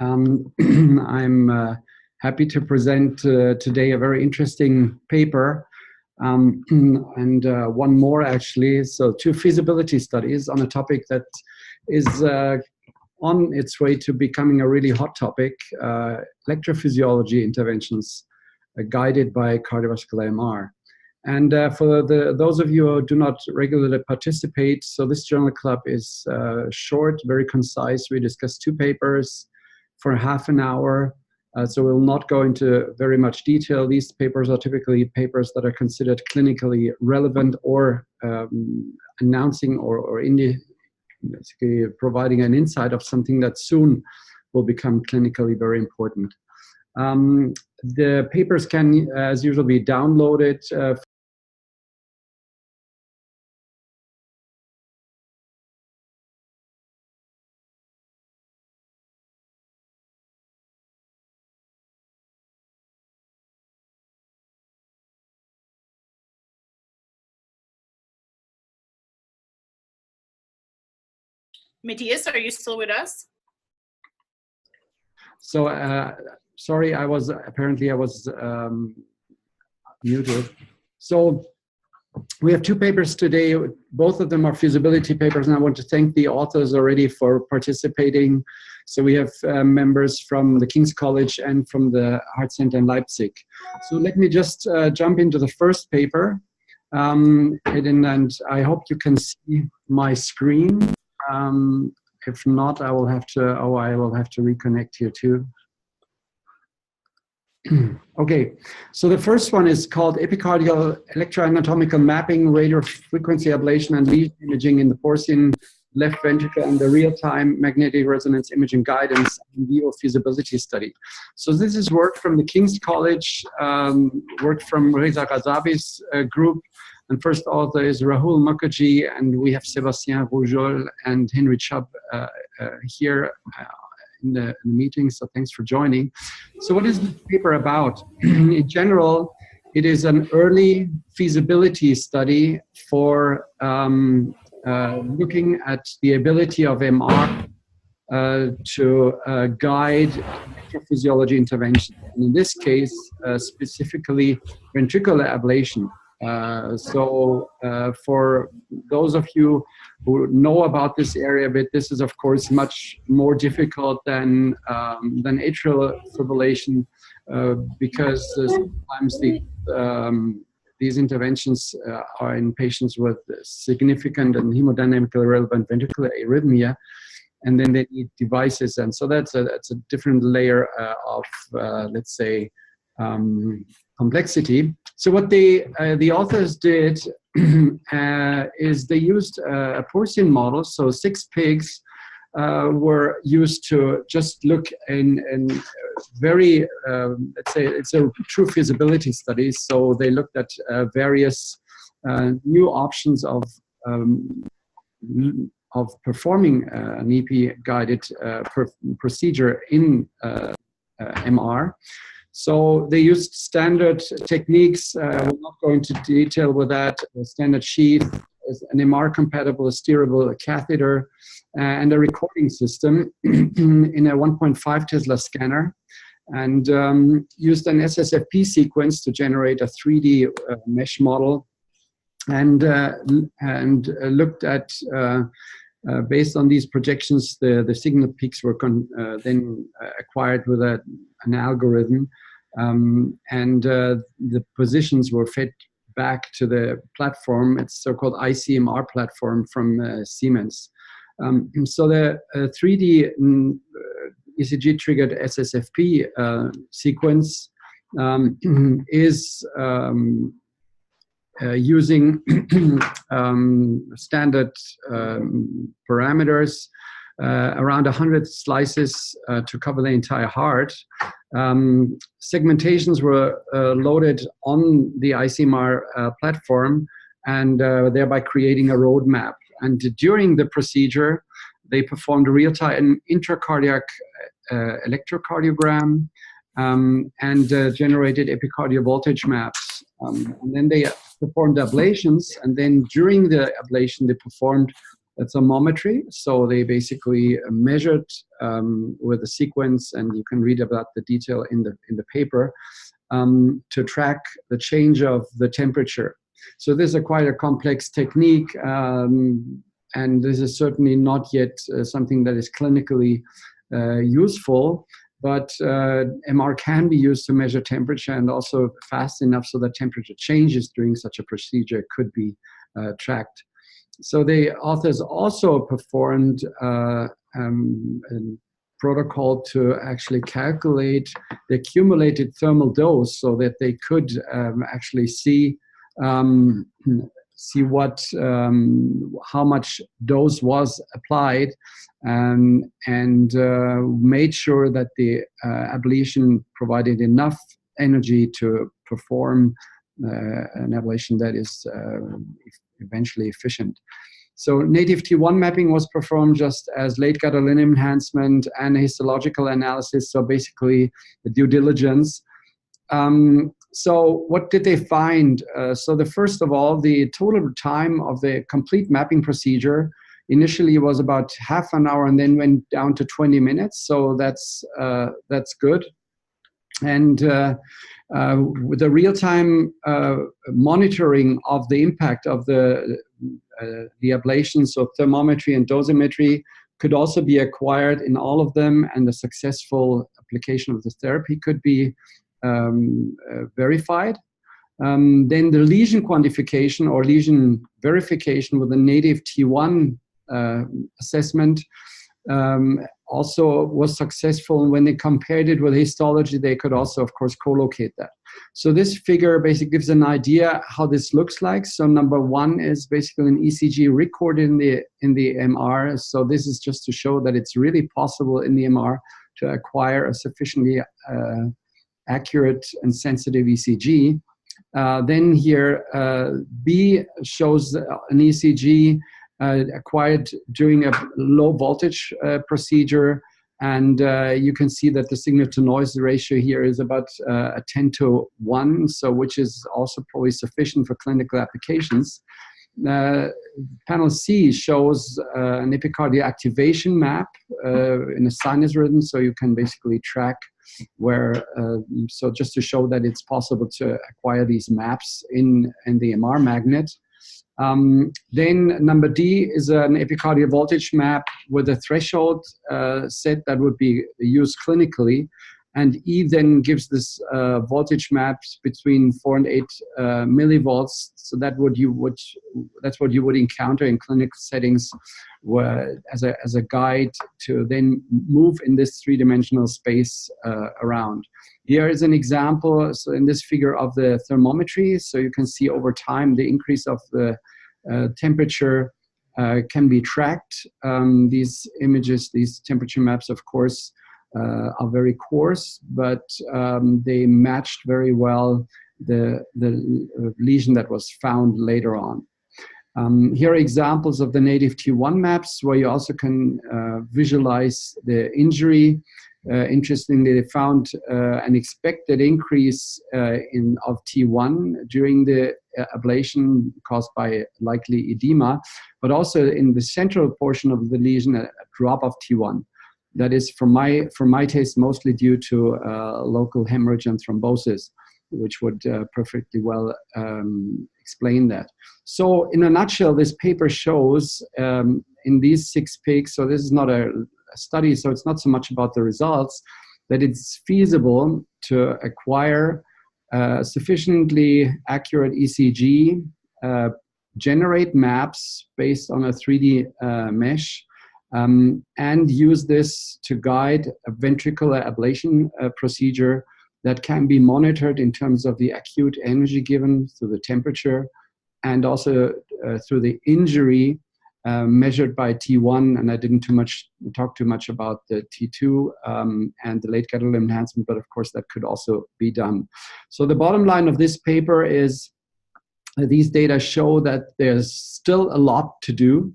I'm happy to present today a very interesting paper and one more actually. So 2 feasibility studies on a topic that is on its way to becoming a really hot topic, electrophysiology interventions guided by cardiovascular MR. And for those of you who do not regularly participate, so this journal club is short, very concise. We discuss 2 papers for half an hour. So we'll not go into very much detail. These papers are typically papers that are considered clinically relevant or announcing or basically providing an insight of something that soon will become clinically very important. The papers can, as usual, be downloaded Matthias, are you still with us? So, sorry, I was muted. So we have 2 papers today. Both of them are feasibility papers, and I want to thank the authors already for participating. So we have members from the King's College and from the Heart Center in Leipzig. So let me just jump into the first paper. And I hope you can see my screen. If not, I will have to reconnect here too. Okay, so the first one is called Epicardial electroanatomical mapping, radiofrequency ablation and lesion imaging in the porcine left ventricle and the real-time magnetic resonance imaging guidance and vivo feasibility study. So this is work from the King's College, work from Reza Ghazavi's group. And first author is Rahul Mukherjee, and we have Sébastien Rougeol and Henry Chubb here in the meeting, so thanks for joining. So what is this paper about? In general, it is an early feasibility study for looking at the ability of MR to guide electrophysiology intervention. And in this case, specifically ventricular ablation. For those of you who know about this area a bit, this is of course much more difficult than atrial fibrillation because sometimes these interventions are in patients with significant and hemodynamically relevant ventricular arrhythmia, and then they need devices, and so that's a different layer of let's say complexity. So what the authors did is they used a porcine model. So 6 pigs were used to just look in very, let's say it's a true feasibility study. So they looked at various new options of performing an EP-guided procedure in MR. So they used standard techniques. We're not going into detail with that. A standard sheath, an MR-compatible steerable catheter, and a recording system in a 1.5 Tesla scanner, and used an SSFP sequence to generate a 3D mesh model, and looked at. Based on these projections, the signal peaks were then acquired with an algorithm, and the positions were fed back to the platform. It's so-called ICMR Platform from Siemens. So the 3D ECG-triggered SSFP sequence is using standard parameters, around 100 slices to cover the entire heart. Segmentations were loaded on the ICMR platform, and thereby creating a roadmap. And during the procedure, they performed a real-time intracardiac electrocardiogram and generated epicardial voltage maps. And then they performed ablations, and then during the ablation, they performed thermometry. So they basically measured with a sequence, and you can read about the detail in the paper, to track the change of the temperature. So this is quite a complex technique, and this is certainly not yet something that is clinically useful, but MR can be used to measure temperature, and also fast enough so that temperature changes during such a procedure could be tracked. So the authors also performed a protocol to actually calculate the accumulated thermal dose, so that they could actually see what how much dose was applied, and made sure that the ablation provided enough energy to perform an ablation that is eventually efficient. So native T1 mapping was performed, just as late gadolinium enhancement and histological analysis, so basically the due diligence. So what did they find? So first of all, the total time of the complete mapping procedure initially was about half an hour, and then went down to 20 minutes. So that's good. And with the real-time monitoring of the impact of the ablation, so thermometry and dosimetry, could also be acquired in all of them, and the successful application of the therapy could be verified. Then the lesion quantification or lesion verification with the native T1 assessment also was successful. When they compared it with histology, they could also, of course, co-locate that. So this figure basically gives an idea how this looks like. So number one is basically an ECG recorded in the MR. So this is just to show that it's really possible in the MR to acquire a sufficiently accurate and sensitive ECG. Then here, B shows an ECG acquired during a low voltage procedure, and you can see that the signal to noise ratio here is about a 10:1, so which is also probably sufficient for clinical applications. Panel C shows an epicardial activation map in a sinus rhythm, so you can basically track where, so just to show that it's possible to acquire these maps in the MR magnet. Then number D is an epicardial voltage map with a threshold set that would be used clinically, and E then gives this voltage maps between 4 and 8 millivolts. So that's what you would encounter in clinical settings, where as a guide to then move in this three-dimensional space around. Here is an example, so in this figure, of the thermometry. So you can see over time the increase of the temperature can be tracked. These images, these temperature maps, of course, are very coarse, but they matched very well the lesion that was found later on. Here are examples of the native T1 maps, where you also can visualize the injury. Interestingly, they found an expected increase of T1 during the ablation caused by likely edema, but also in the central portion of the lesion, a drop of T1. That is, for my taste, mostly due to local hemorrhage and thrombosis, which would perfectly well explain that. So in a nutshell, this paper shows in these 6 pigs, so this is not a study, so it's not so much about the results, that it's feasible to acquire sufficiently accurate ECG, generate maps based on a 3D mesh, and use this to guide a ventricular ablation procedure that can be monitored in terms of the acute energy given through the temperature, and also through the injury measured by T1. And I didn't talk too much about the T2 and the late gadolinium enhancement, but of course that could also be done. So the bottom line of this paper is these data show that there's still a lot to do,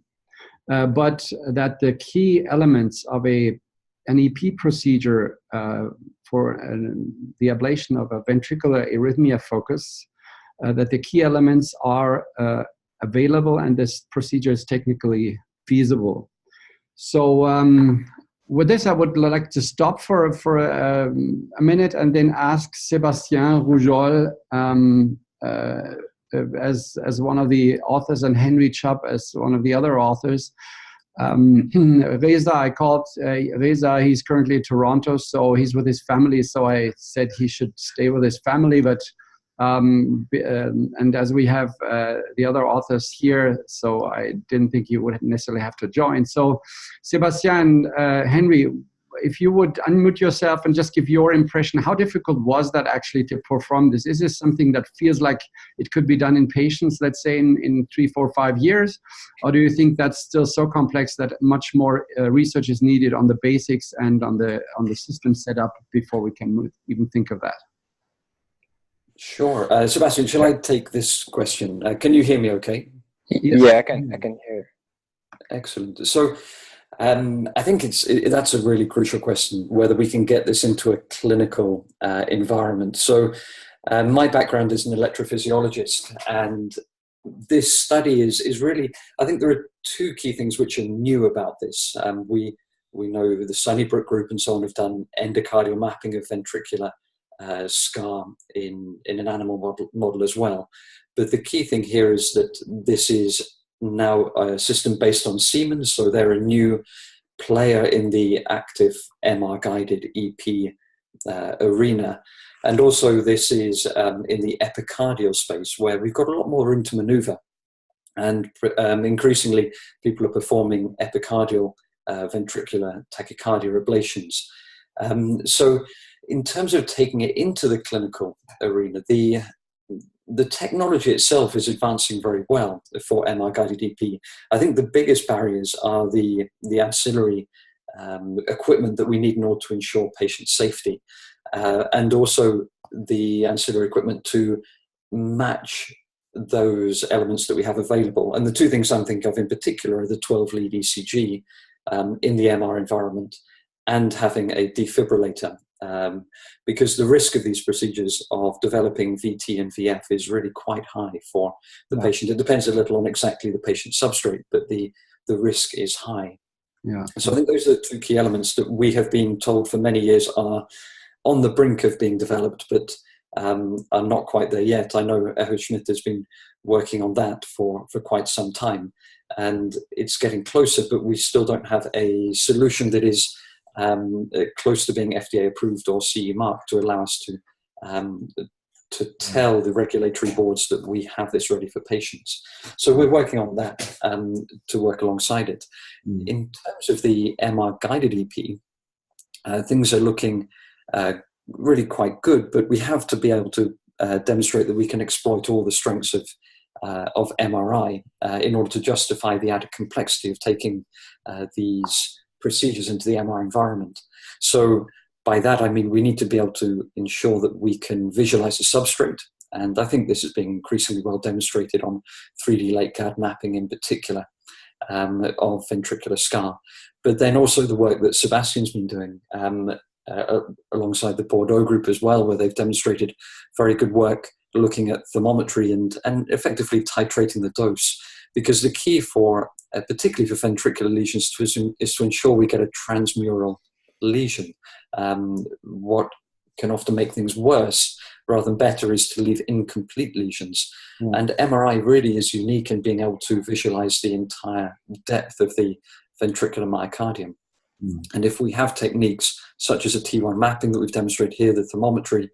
but that the key elements of an EP procedure for the ablation of a ventricular arrhythmia focus, that the key elements are available, and this procedure is technically feasible. So with this, I would like to stop for a minute and then ask Sébastien Rougeol as one of the authors and Henry Chubb as one of the other authors. Reza, I called Reza, he's currently in Toronto, so he's with his family, so I said he should stay with his family, but and as we have the other authors here, so I didn't think you would necessarily have to join. So Sébastien, Henry, if you would unmute yourself and just give your impression, how difficult was that actually to perform this? Is this something that feels like it could be done in patients, let's say in 3, 4, 5 years? Or do you think that's still so complex that much more research is needed on the basics and on the system setup before we can even think of that? Sure. Sébastien, shall I take this question? Can you hear me okay? Yeah, I can hear. Excellent. So I think that's a really crucial question, whether we can get this into a clinical environment. So my background is an electrophysiologist, and this study is really, I think there are two key things which are new about this. We know the Sunnybrook group and so on have done endocardial mapping of ventricular scar in an animal model as well. But the key thing here is that this is now a system based on Siemens, so they're a new player in the active MR-guided EP arena. And also this is in the epicardial space, where we've got a lot more room to maneuver. And increasingly, people are performing epicardial ventricular tachycardia ablations. So in terms of taking it into the clinical arena, the technology itself is advancing very well for MR-guided EP. I think the biggest barriers are the ancillary equipment that we need in order to ensure patient safety, and also the ancillary equipment to match those elements that we have available. And the two things I'm thinking of in particular are the 12-lead ECG in the MR environment and having a defibrillator. Because the risk of these procedures of developing VT and VF is really quite high for the patient. It depends a little on exactly the patient substrate, but the risk is high. Yeah. So I think those are the two key elements that we have been told for many years are on the brink of being developed, but are not quite there yet. I know Erhard Schmidt has been working on that for quite some time, and it's getting closer, but we still don't have a solution that is close to being FDA approved or CE marked to allow us to tell the regulatory boards that we have this ready for patients. So we're working on that to work alongside it. In terms of the MR guided EP, things are looking really quite good, but we have to be able to demonstrate that we can exploit all the strengths of MRI in order to justify the added complexity of taking these procedures into the MR environment. So by that, I mean, we need to be able to ensure that we can visualize the substrate. And I think this is being increasingly well demonstrated on 3D late guard mapping in particular of ventricular scar. But then also the work that Sebastian's been doing alongside the Bordeaux group as well, where they've demonstrated very good work looking at thermometry and effectively titrating the dose. Because the key for, particularly for ventricular lesions, is to ensure we get a transmural lesion. What can often make things worse rather than better is to leave incomplete lesions. And MRI really is unique in being able to visualize the entire depth of the ventricular myocardium. And if we have techniques such as a T1 mapping that we've demonstrated here, the thermometry,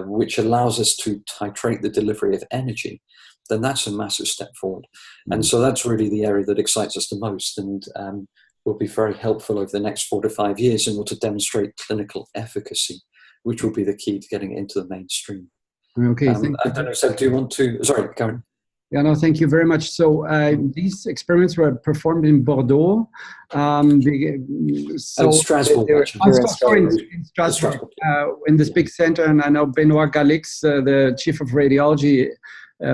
which allows us to titrate the delivery of energy, then that's a massive step forward. And so that's really the area that excites us the most, and will be very helpful over the next 4 to 5 years in order to demonstrate clinical efficacy, which will be the key to getting it into the mainstream. Okay, I don't know, Seb, do you want to, sorry, Karen. Yeah, no, thank you very much. So these experiments were performed in Bordeaux. Strasbourg. In Strasbourg, in this big center. And I know Benoit Galix, the chief of radiology,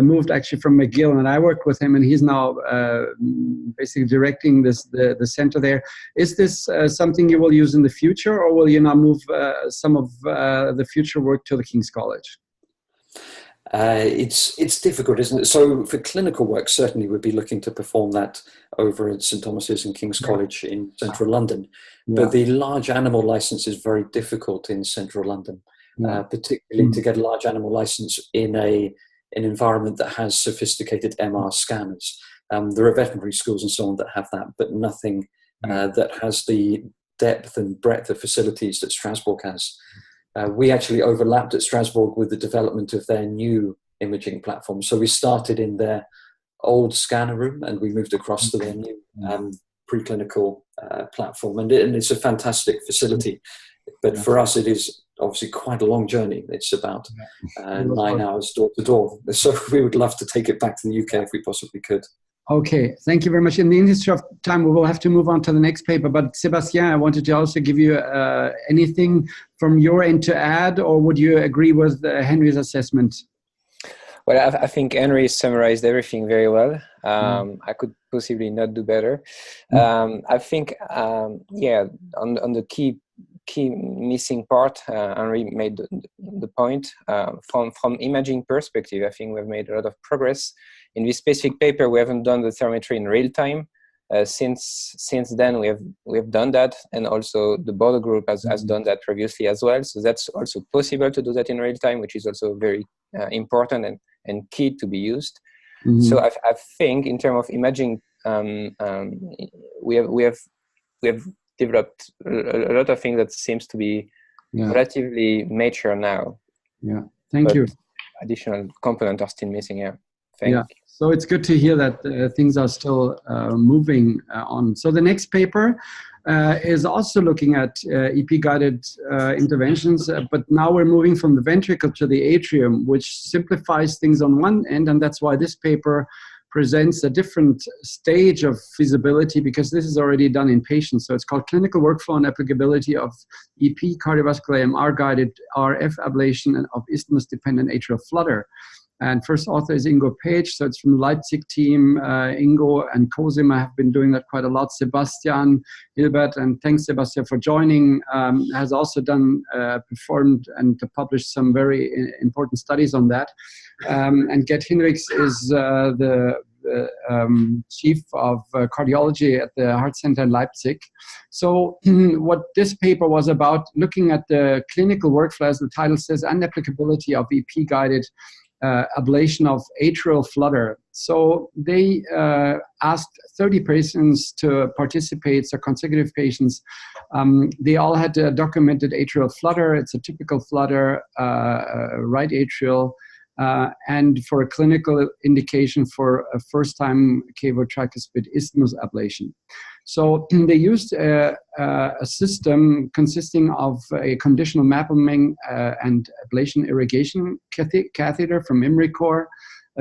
moved actually from McGill, and I worked with him, and he's now basically directing the center there. Is this something you will use in the future, or will you now move some of the future work to the King's College? It's difficult, isn't it? So for clinical work, certainly we'd be looking to perform that over at St Thomas's and King's College in central London. But the large animal license is very difficult in central London, particularly to get a large animal license in an environment that has sophisticated MR scanners. There are veterinary schools and so on that have that, but nothing that has the depth and breadth of facilities that Strasbourg has. We actually overlapped at Strasbourg with the development of their new imaging platform. So we started in their old scanner room and we moved across to their new preclinical platform. And it's a fantastic facility. But for us, it is obviously quite a long journey. It's about 9 hours door to door. So we would love to take it back to the UK if we possibly could. Okay, thank you very much. In the interest of time, we will have to move on to the next paper. But Sébastien, I wanted to also give you anything from your end to add, or would you agree with Henry's assessment? Well, I think Henry summarized everything very well. I could possibly not do better. I think, on the key missing part, Henry made the point. From imaging perspective, I think we've made a lot of progress. In this specific paper, we haven't done the thermometry in real time. Since then, we have done that, and also the border group has done that previously as well. So that's also possible to do that in real time, which is also very important and key to be used. So I think in terms of imaging, we have developed a lot of things that seems to be relatively mature now. Yeah, thank you. Additional components are still missing. Thank you. So it's good to hear that things are still moving on. So the next paper is also looking at EP-guided interventions, but now we're moving from the ventricle to the atrium, which simplifies things on one end, and that's why this paper presents a different stage of feasibility, because this is already done in patients. So it's called Clinical Workflow and Applicability of EP Cardiovascular MR-Guided RF Ablation of Isthmus-dependent Atrial Flutter. And first author is Ingo Page, so it's from the Leipzig team. Ingo and Cosima have been doing that quite a lot. Sebastian, Hilbert, and thanks Sebastian for joining, has also performed and published some very important studies on that. And Gert Hinrichs is the chief of cardiology at the Heart Center in Leipzig. So what this paper was about, looking at the clinical workflow, as the title says, and applicability of EP-guided ablation of atrial flutter. So they asked 30 patients to participate, so consecutive patients. They all had a documented atrial flutter. It's a typical flutter, right atrial, and for a clinical indication for a first-time cavo-tricuspid isthmus ablation. So they used a system consisting of a conditional mapping and ablation irrigation catheter from Imricor,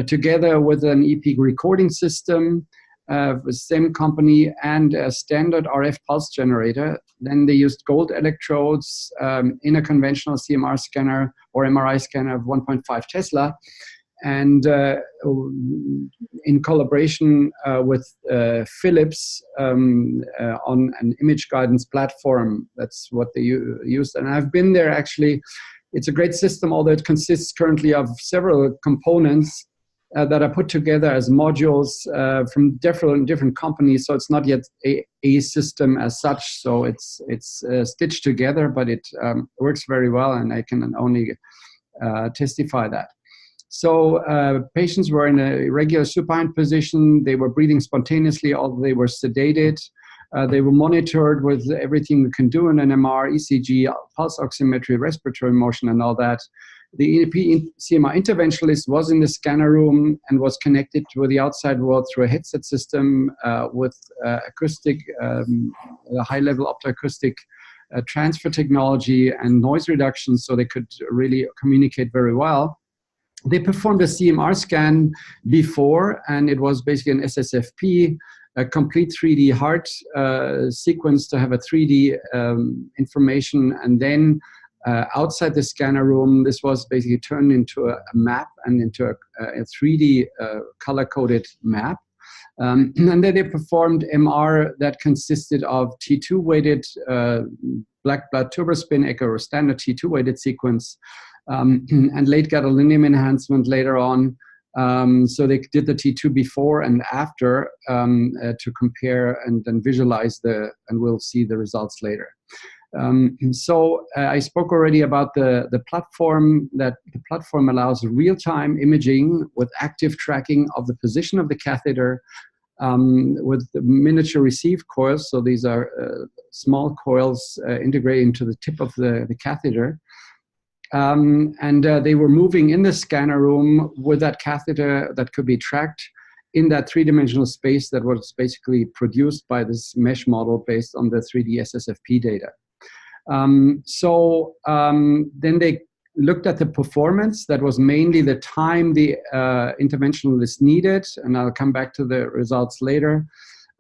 together with an EP recording system, the same company, and a standard RF pulse generator. Then they used gold electrodes in a conventional CMR scanner or MRI scanner of 1.5 Tesla. And in collaboration with Philips on an image guidance platform. That's what they used. And I've been there actually. It's a great system, although it consists currently of several components that are put together as modules from different companies. So it's not yet a system as such. So it's stitched together, but it works very well, and I can only testify that. So patients were in a regular supine position. They were breathing spontaneously, although they were sedated. They were monitored with everything we can do in an MR, ECG, pulse oximetry, respiratory motion, and all that. The EP CMR interventionalist was in the scanner room and was connected to the outside world through a headset system with acoustic, high-level optoacoustic transfer technology and noise reduction, so they could really communicate very well. They performed a CMR scan before, and it was basically an SSFP, a complete 3D heart sequence to have a 3D information, and then outside the scanner room, this was basically turned into a map and into a 3D color-coded map. And then they performed MR that consisted of T2-weighted black blood turbospin echo, or standard T2-weighted sequence, and late gadolinium enhancement later on. So they did the T2 before and after to compare and then visualize and we'll see the results later. I spoke already about the platform, that the platform allows real-time imaging with active tracking of the position of the catheter with the miniature receive coils. So these are small coils integrated into the tip of the catheter. They were moving in the scanner room with that catheter that could be tracked in that three-dimensional space that was basically produced by this mesh model based on the 3D SSFP data. Then they looked at the performance. That was mainly the time the interventionalist needed, and I'll come back to the results later.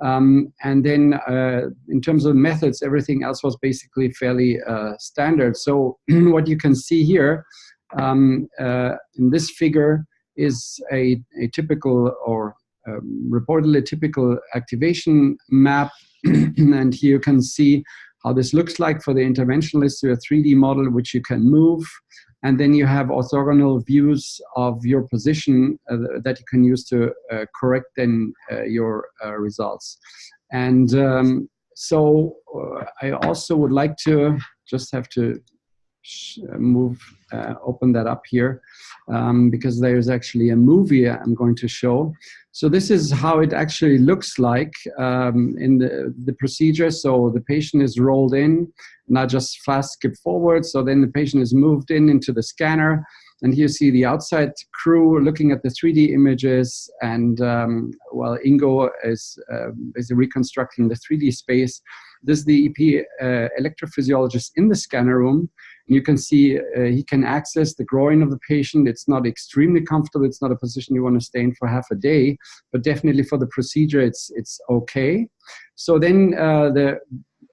And then in terms of methods, everything else was basically fairly standard. So what you can see here in this figure is a typical or reportedly typical activation map. And here you can see how this looks like for the interventionalist, a 3D model which you can move. And then you have orthogonal views of your position that you can use to correct then your results. And I also would like to just have to open that up here because there's actually a movie I'm going to show. So this is how it actually looks like in the procedure. So the patient is rolled in, not just fast skip forward. So then the patient is moved into the scanner. And here you see the outside crew looking at the 3D images. And while Ingo is reconstructing the 3D space, this is the EP electrophysiologist in the scanner room. And you can see he can access the groin of the patient. It's not extremely comfortable. It's not a position you want to stay in for half a day, but definitely for the procedure, it's okay. So then the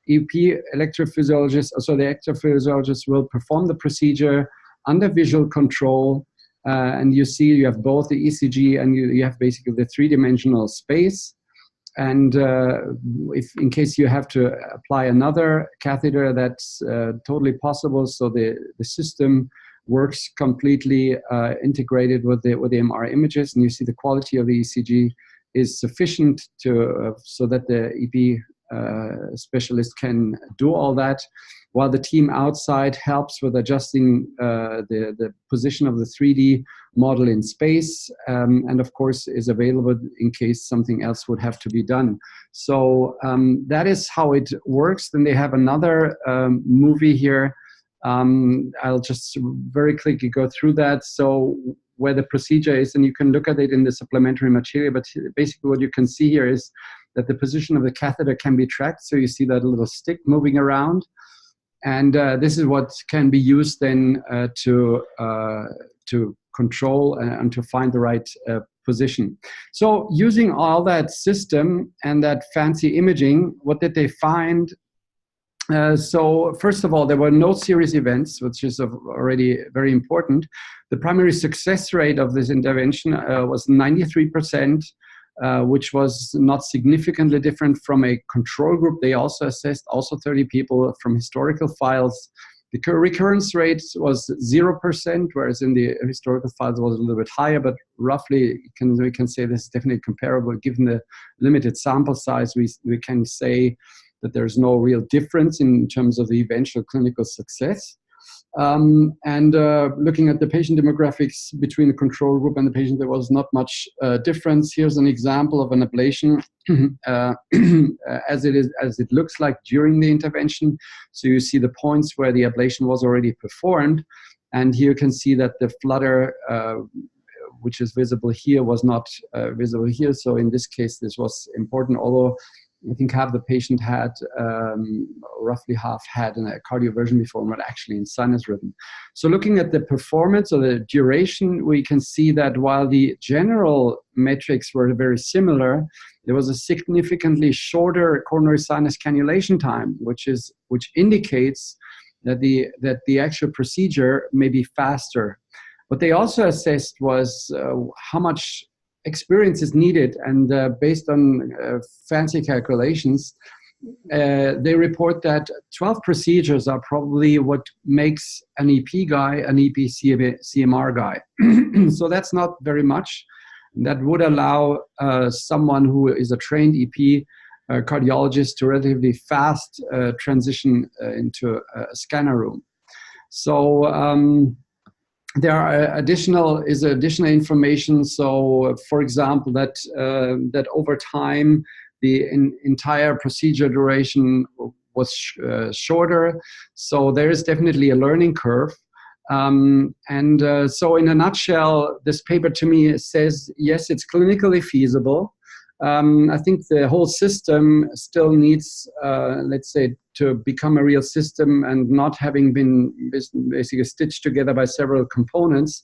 EP electrophysiologist, so the electrophysiologist will perform the procedure under visual control. And you see you have both the ECG and you have basically the three-dimensional space. And if in case you have to apply another catheter, that's totally possible. So the system works completely integrated with the MR images, and you see the quality of the ECG is sufficient to so that the EP specialist can do all that, while the team outside helps with adjusting the position of the 3D model in space, and of course is available in case something else would have to be done. So that is how it works. Then they have another movie here. I'll just very quickly go through that. So where the procedure is, and you can look at it in the supplementary material, but basically what you can see here is that the position of the catheter can be tracked. So you see that little stick moving around. And this is what can be used then to control and to find the right position. So using all that system and that fancy imaging, what did they find? So first of all, there were no serious events, which is already very important. The primary success rate of this intervention was 93%. Which was not significantly different from a control group. They also assessed 30 people from historical files. The recurrence rate was 0%, whereas in the historical files it was a little bit higher, but roughly we can say this is definitely comparable. Given the limited sample size, we can say that there's no real difference in terms of the eventual clinical success. Looking at the patient demographics between the control group and the patient, there was not much difference. Here's an example of an ablation as it looks like during the intervention. So you see the points where the ablation was already performed, and here you can see that the flutter, which is visible here, was not visible here. So in this case, this was important, although I think half the patient had, roughly half had a cardioversion before, but actually in sinus rhythm. So looking at the performance or the duration, we can see that while the general metrics were very similar, there was a significantly shorter coronary sinus cannulation time, which indicates that the actual procedure may be faster. What they also assessed was how much experience is needed, and based on fancy calculations, they report that 12 procedures are probably what makes an EP guy an EP CMR guy. So that's not very much. That would allow someone who is a trained EP cardiologist to relatively fast transition into a scanner room. So there are additional information. So, for example, that over time the entire procedure duration was shorter. So there is definitely a learning curve. So in a nutshell, this paper to me says, yes, it's clinically feasible. I think the whole system still needs, let's say, to become a real system and not having been basically stitched together by several components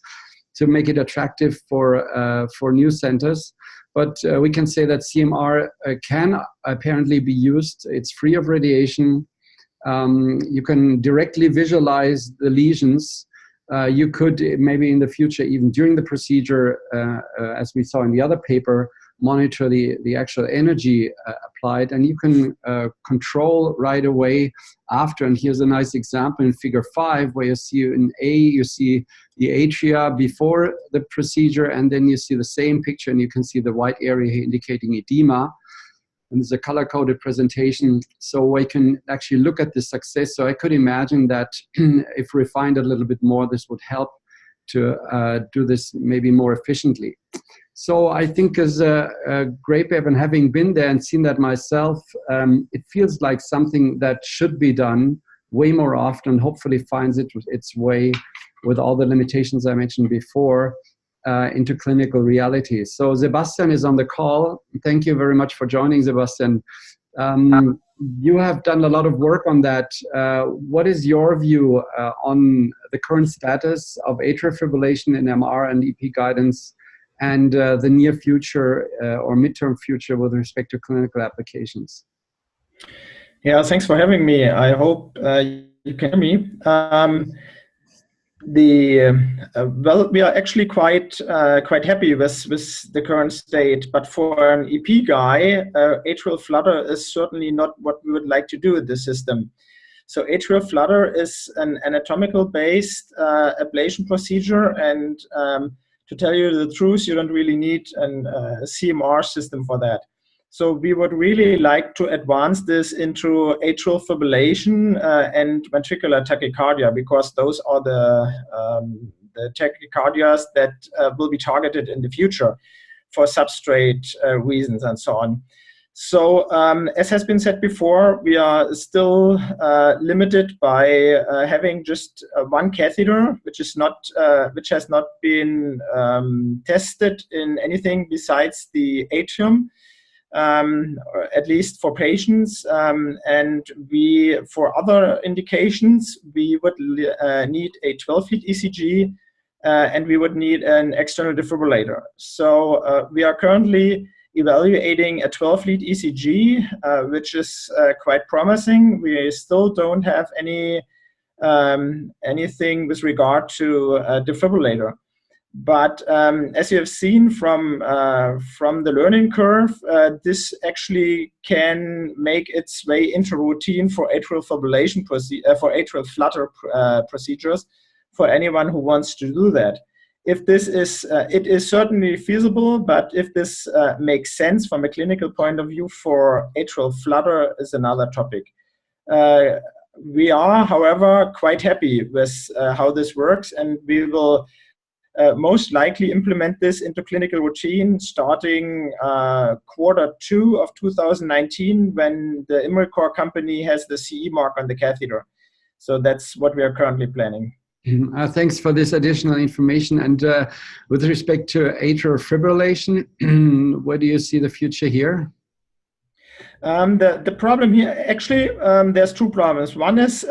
to make it attractive for new centers. But we can say that CMR can apparently be used. It's free of radiation. You can directly visualize the lesions. You could maybe in the future, even during the procedure, as we saw in the other paper, monitor the actual energy applied, and you can control right away after. And here's a nice example in figure 5 where you see in A, you see the atria before the procedure, and then you see the same picture and you can see the white area indicating edema. And there's a color-coded presentation, so we can actually look at the success. So I could imagine that if refined a little bit more, this would help to do this maybe more efficiently. So I think as a great paper, and having been there and seen that myself, it feels like something that should be done way more often, hopefully finds its way with all the limitations I mentioned before into clinical reality. So Sebastian is on the call. Thank you very much for joining, Sebastian. You have done a lot of work on that. What is your view on the current status of atrial fibrillation in MR and EP guidance, and the near future or midterm future with respect to clinical applications? Yeah, thanks for having me. I hope you can hear me. Well, we are actually quite happy with the current state, but for an EP guy, atrial flutter is certainly not what we would like to do with the system. So atrial flutter is an anatomical based ablation procedure, and to tell you the truth, you don't really need a CMR system for that. So we would really like to advance this into atrial fibrillation and ventricular tachycardia, because those are the tachycardias that will be targeted in the future for substrate reasons and so on. So as has been said before, we are still limited by having just one catheter, which has not been tested in anything besides the atrium. Or at least for patients, and for other indications, we would need a 12-lead ECG, and we would need an external defibrillator. So we are currently evaluating a 12-lead ECG, which is quite promising. We still don't have anything with regard to a defibrillator. But as you have seen from the learning curve, this actually can make its way into routine for atrial fibrillation for atrial flutter procedures for anyone who wants to do that. If this is, it is certainly feasible, but if this makes sense from a clinical point of view for atrial flutter is another topic. We are, however, quite happy with how this works, and we will most likely implement this into clinical routine starting Q2 of 2019, when the Imricor company has the CE mark on the catheter. So that's what we are currently planning. Thanks for this additional information. And with respect to atrial fibrillation, where do you see the future here? The problem here, actually, there's two problems. One is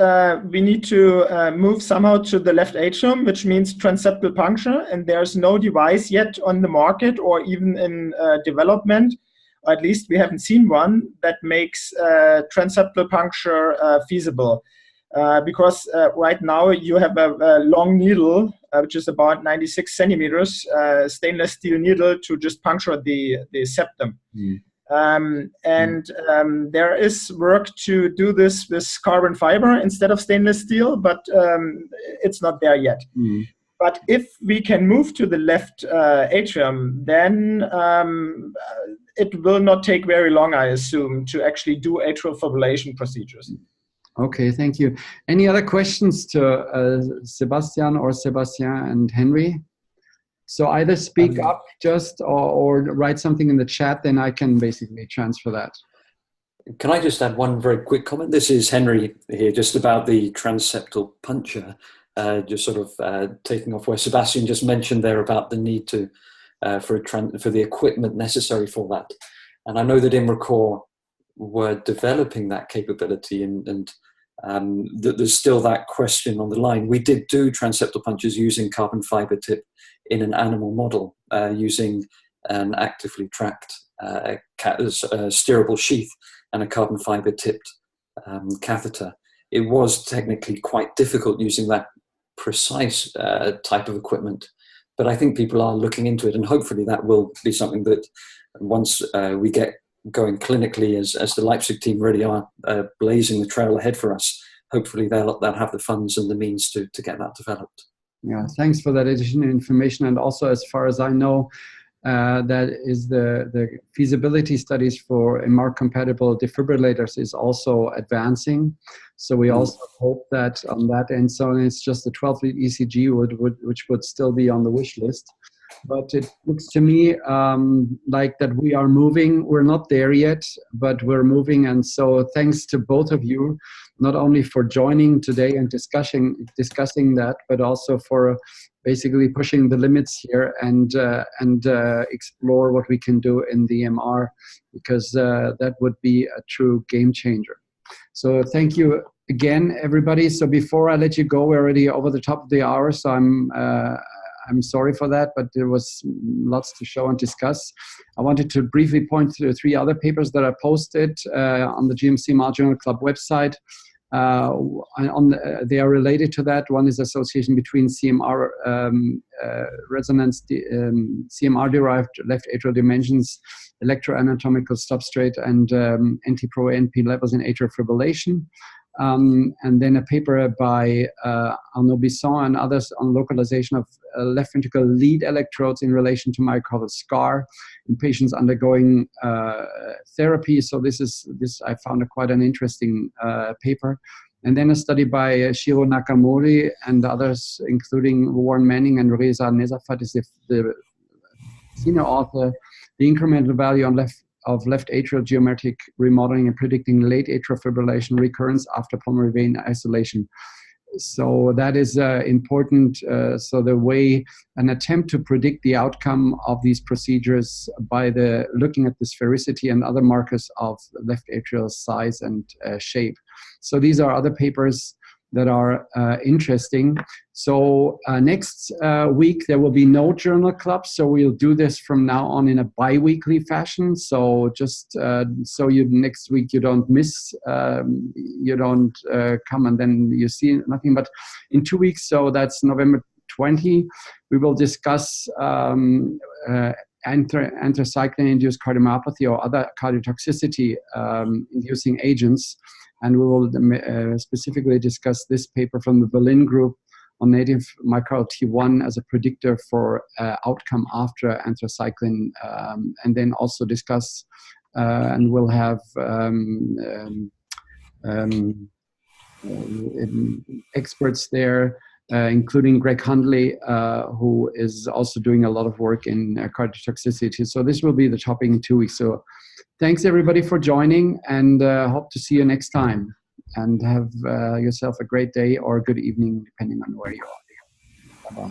we need to move somehow to the left atrium, which means transeptal puncture, and there's no device yet on the market or even in development, or at least we haven't seen one, that makes transeptal puncture feasible. Because right now you have a long needle, which is about 96 centimeters, stainless steel needle to just puncture the septum. There is work to do this with carbon fiber instead of stainless steel, but it's not there yet. But if we can move to the left atrium, then it will not take very long, I assume, to actually do atrial fibrillation procedures. Okay, thank you. Any other questions to Sebastian and Henry? So either speak up just or write something in the chat, then I can basically transfer that. Can I just add one very quick comment? This is Henry here, just about the transeptal puncture. Just sort of taking off where Sebastian just mentioned there about the need to for the equipment necessary for that. And I know that Imricor were developing that capability, and there's still that question on the line. We did do transeptal punctures using carbon fiber tip in an animal model using an actively tracked steerable sheath and a carbon fiber tipped catheter. It was technically quite difficult using that precise type of equipment, but I think people are looking into it, and hopefully that will be something that once we get going clinically, as the Leipzig team really are blazing the trail ahead for us, hopefully they'll have the funds and the means to get that developed. Yeah, thanks for that additional information. And also, as far as I know, that is the feasibility studies for MR-compatible defibrillators is also advancing. So we also hope that on that end, so it's just a 12-lead ECG which would still be on the wish list. But it looks to me like that we are moving. We're not there yet, but we're moving. And so thanks to both of you, not only for joining today and discussing that, but also for basically pushing the limits here and explore what we can do in the MR, because that would be a true game changer. So thank you again, everybody. So before I let you go, we're already over the top of the hour, so I'm sorry for that, but there was lots to show and discuss. I wanted to briefly point to 3 other papers that I posted on the GMCMR Journal Club website. They are related to that. One is association between CMR resonance, CMR-derived left atrial dimensions, electroanatomical substrate, and NT-proANP levels in atrial fibrillation. And then a paper by Arnaud Bisson and others on localization of left ventricle lead electrodes in relation to myocardial scar in patients undergoing therapy. So this I found quite an interesting paper. And then a study by Shiro Nakamori and others, including Warren Manning and Reza Nezafat, is the senior author, the incremental value on left atrial geometric remodeling and predicting late atrial fibrillation recurrence after pulmonary vein isolation. So that is important. So the way, an attempt to predict the outcome of these procedures by looking at the sphericity and other markers of left atrial size and shape. So these are other papers that are interesting. So next week there will be no journal club, so we'll do this from now on in a bi-weekly fashion. So just so next week you don't miss, you don't come and then you see nothing. But in 2 weeks, so that's November 20, we will discuss anthracycline-induced cardiomyopathy or other cardiotoxicity inducing agents. And we will specifically discuss this paper from the Berlin group on native myocardial T1 as a predictor for outcome after anthracycline, and then also discuss, and we'll have experts there, including Greg Hundley, who is also doing a lot of work in cardiotoxicity. So this will be the topic in 2 weeks. So thanks everybody for joining, and hope to see you next time. And have yourself a great day or a good evening, depending on where you are. Bye-bye.